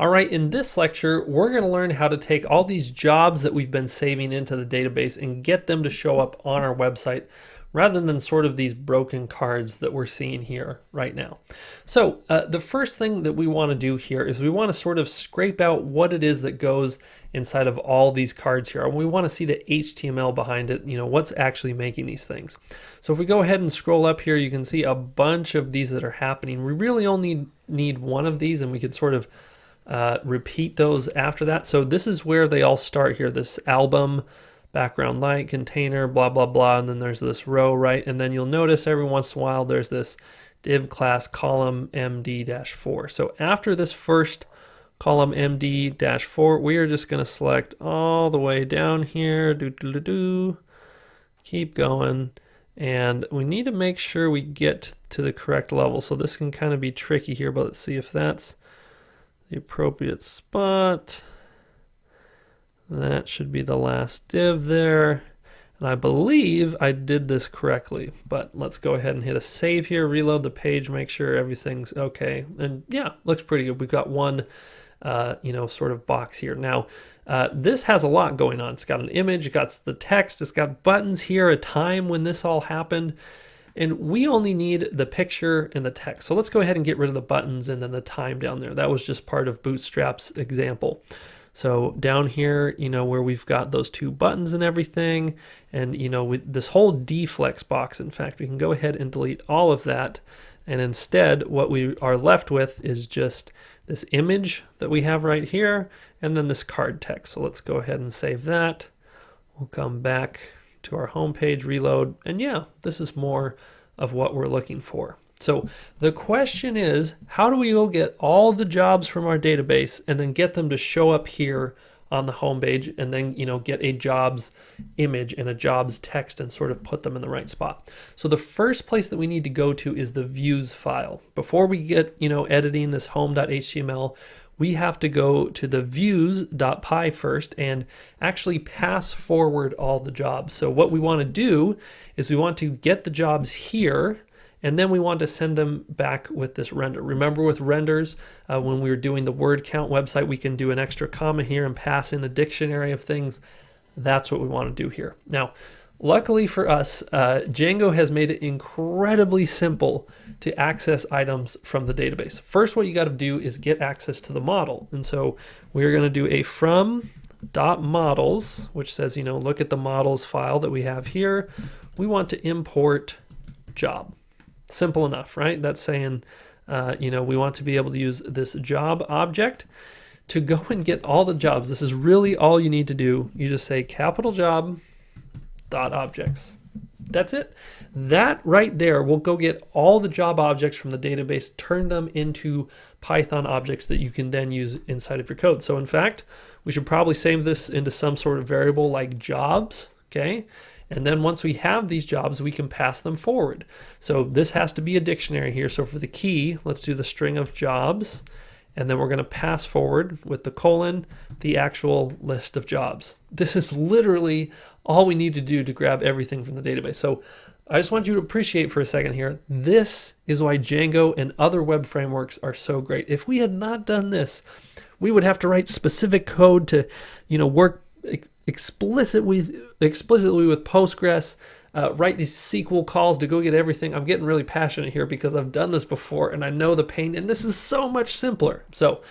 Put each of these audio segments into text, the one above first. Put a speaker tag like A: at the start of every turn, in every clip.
A: All right, in this lecture, we're going to learn how to take all these jobs that we've been saving into the database and get them to show up on our website rather than sort of these broken cards that we're seeing here right now. So the first thing that we want to do here is we want to sort of scrape out what it is that goes inside of all these cards here. And we want to see the HTML behind it, what's actually making these things. So if we go ahead and scroll up here, you can see a bunch of these that are happening. We really only need one of these, and we could sort of repeat those after that. So this is where they all start here, this album, background light, container, blah, blah, blah. And then there's this row, right? And then you'll notice every once in a while, there's this div class column MD-4. So after this first column MD-4, we are just going to select all the way down here, keep going. And we need to make sure we get to the correct level. So this can kind of be tricky here, but let's see if that's the appropriate spot. That should be the last div there. And I believe I did this correctly, but let's go ahead and hit a save here, reload the page, make sure everything's okay. And yeah, looks pretty good. We've got one, sort of box here. Now, this has a lot going on. It's got an image, it's got the text, it's got buttons here, a time when this all happened. And we only need the picture and the text. So let's go ahead and get rid of the buttons and then the time down there. That was just part of Bootstrap's example. So down here, where we've got those two buttons and everything, and with this whole deflex box, in fact, we can go ahead and delete all of that. And instead, what we are left with is just this image that we have right here, and then this card text. So let's go ahead and save that. We'll come back to our home page, reload, and yeah, this is more of what we're looking for. So the question is, how do we go get all the jobs from our database and then get them to show up here on the home page, and then get a jobs image and a jobs text and sort of put them in the right spot? So the first place that we need to go to is the views file. Before we get editing this home.html, we have to go to the views.py first and actually pass forward all the jobs. So what we want to do is we want to get the jobs here, and then we want to send them back with this render. Remember with renders, when we were doing the word count website, we can do an extra comma here and pass in a dictionary of things. That's what we want to do here. Now, luckily for us, Django has made it incredibly simple to access items from the database. First, what you got to do is get access to the model. And so we're going to do a from.models, which says, look at the models file that we have here. We want to import job. Simple enough, right? That's saying, we want to be able to use this job object to go and get all the jobs. This is really all you need to do. You just say capital job dot objects. That's it. That right there will go get all the job objects from the database, turn them into Python objects that you can then use inside of your code. So in fact, we should probably save this into some sort of variable like jobs, okay? And then once we have these jobs, we can pass them forward. So this has to be a dictionary here. So for the key, let's do the string of jobs, and then we're going to pass forward with the colon the actual list of jobs. This is literally all we need to do to grab everything from the database. So I just want you to appreciate for a second here, this is why Django and other web frameworks are so great. If we had not done this, we would have to write specific code to, work explicitly with Postgres, write these SQL calls to go get everything. I'm getting really passionate here because I've done this before and I know the pain, and this is so much simpler. So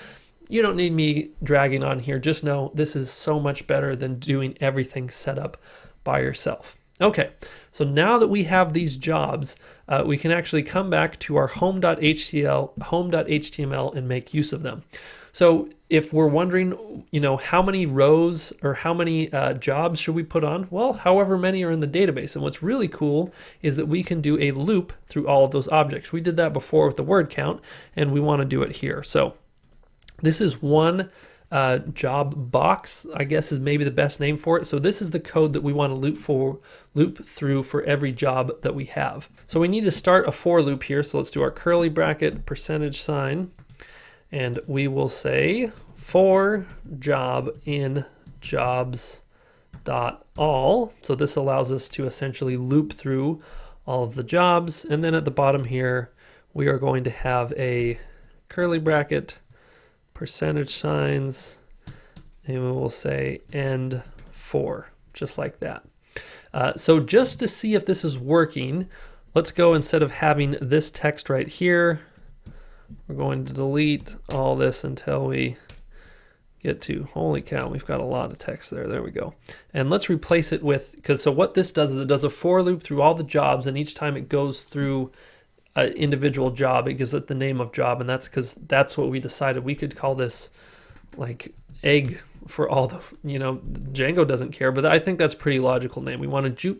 A: you don't need me dragging on here. Just know this is so much better than doing everything set up by yourself. Okay, so now that we have these jobs, we can actually come back to our home.html and make use of them. So if we're wondering, how many rows or how many jobs should we put on? Well, however many are in the database. And what's really cool is that we can do a loop through all of those objects. We did that before with the word count, and we want to do it here. So this is one job box, I guess is maybe the best name for it. So this is the code that we want to loop through for every job that we have. So we need to start a for loop here. So let's do our curly bracket %, and we will say for job in jobs.all. So this allows us to essentially loop through all of the jobs. And then at the bottom here, we are going to have a curly bracket percentage signs, and we will say end 4, just like that. So just to see if this is working, let's go, instead of having this text right here, we're going to delete all this until we get to, holy cow, we've got a lot of text there. There we go. And let's replace it with, so what this does is it does a for loop through all the jobs, and each time it goes through an individual job, it gives it the name of job, and that's because that's what we decided. We could call this like egg for all the, Django doesn't care, but I think that's a pretty logical name. We want to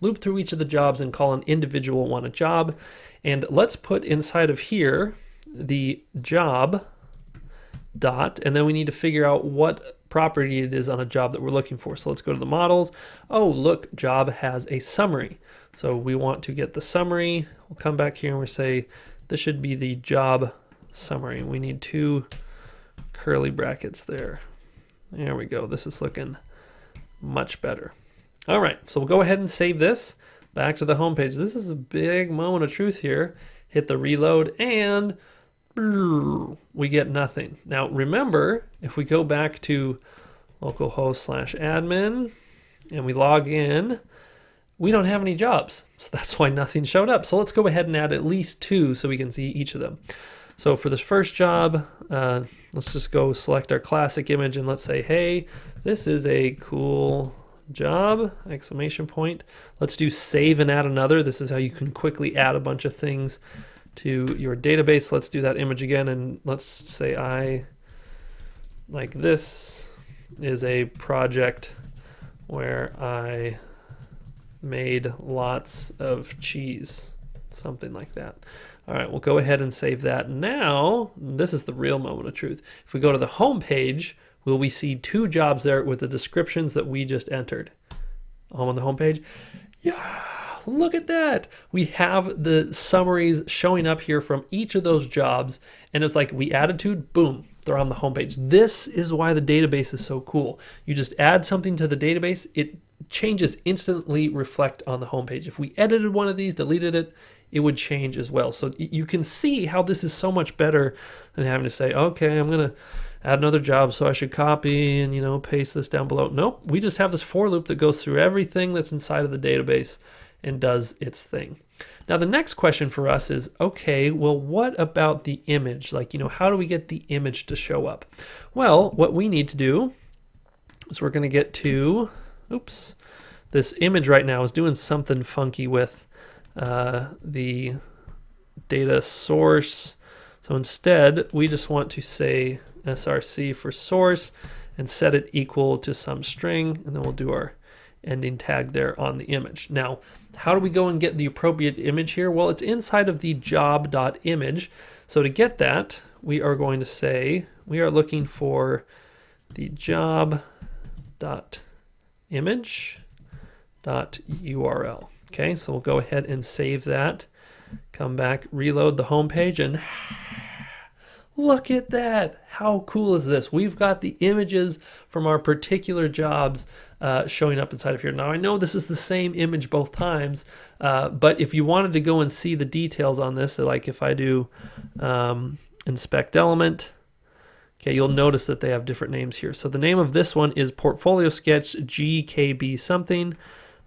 A: loop through each of the jobs and call an individual one a job. And let's put inside of here the job dot, and then we need to figure out what property it is on a job that we're looking for. So let's go to the models. Oh, look, job has a summary. So we want to get the summary. We'll come back here and we say this should be the job summary. We need 2 curly brackets there. There we go. This is looking much better. All right, so we'll go ahead and save this. Back to the home page. This is a big moment of truth here. Hit the reload and we get nothing. Now remember, if we go back to localhost/admin and we log in, we don't have any jobs. So that's why nothing showed up. So let's go ahead and add at least 2 so we can see each of them. So for this first job, let's just go select our classic image and let's say, hey, this is a cool job, exclamation point. Let's do save and add another. This is how you can quickly add a bunch of things to your database. Let's do that image again, and let's say this is a project where I made lots of cheese, something like that. All right, we'll go ahead and save that. Now, this is the real moment of truth. If we go to the home page, will we see 2 jobs there with the descriptions that we just entered? Home on the home page? Yeah, look at that. We have the summaries showing up here from each of those jobs, and it's like we added 2, boom, they're on the home page. This is why the database is so cool. You just add something to the database, it changes instantly reflect on the home page. If we edited one of these, deleted it, it would change as well. So you can see how this is so much better than having to say, okay, I'm gonna add another job, so I should copy and paste this down below. Nope, we just have this for loop that goes through everything that's inside of the database and does its thing. Now the next question for us is, okay, well, what about the image? How do we get the image to show up? Well, what we need to do is we're gonna get to, oops, this image right now is doing something funky with the data source. So instead, we just want to say src for source and set it equal to some string, and then we'll do our ending tag there on the image. Now, how do we go and get the appropriate image here? Well, it's inside of the job.image. So to get that, we are going to say we are looking for the job.image.url. Okay, so we'll go ahead and save that. Come back, reload the home page, and look at that. How cool is this? We've got the images from our particular jobs showing up inside of here. Now, I know this is the same image both times, but if you wanted to go and see the details on this, like if I do inspect element, okay, you'll notice that they have different names here. So the name of this one is Portfolio Sketch GKB something.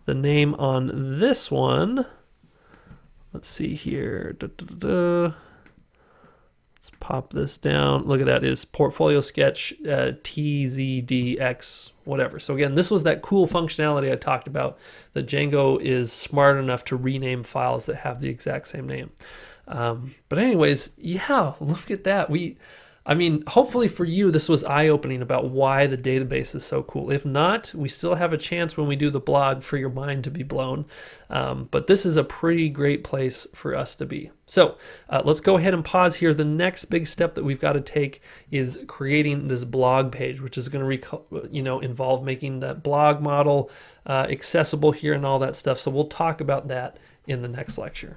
A: The name on this one, let's see here. Let's pop this down. Look at that, is Portfolio Sketch TZDX, whatever. So again, this was that cool functionality I talked about, that Django is smart enough to rename files that have the exact same name. But anyways, yeah, look at that. Hopefully for you, this was eye-opening about why the database is so cool. If not, we still have a chance when we do the blog for your mind to be blown. But this is a pretty great place for us to be. So let's go ahead and pause here. The next big step that we've got to take is creating this blog page, which is going to involve making that blog model accessible here and all that stuff. So we'll talk about that in the next lecture.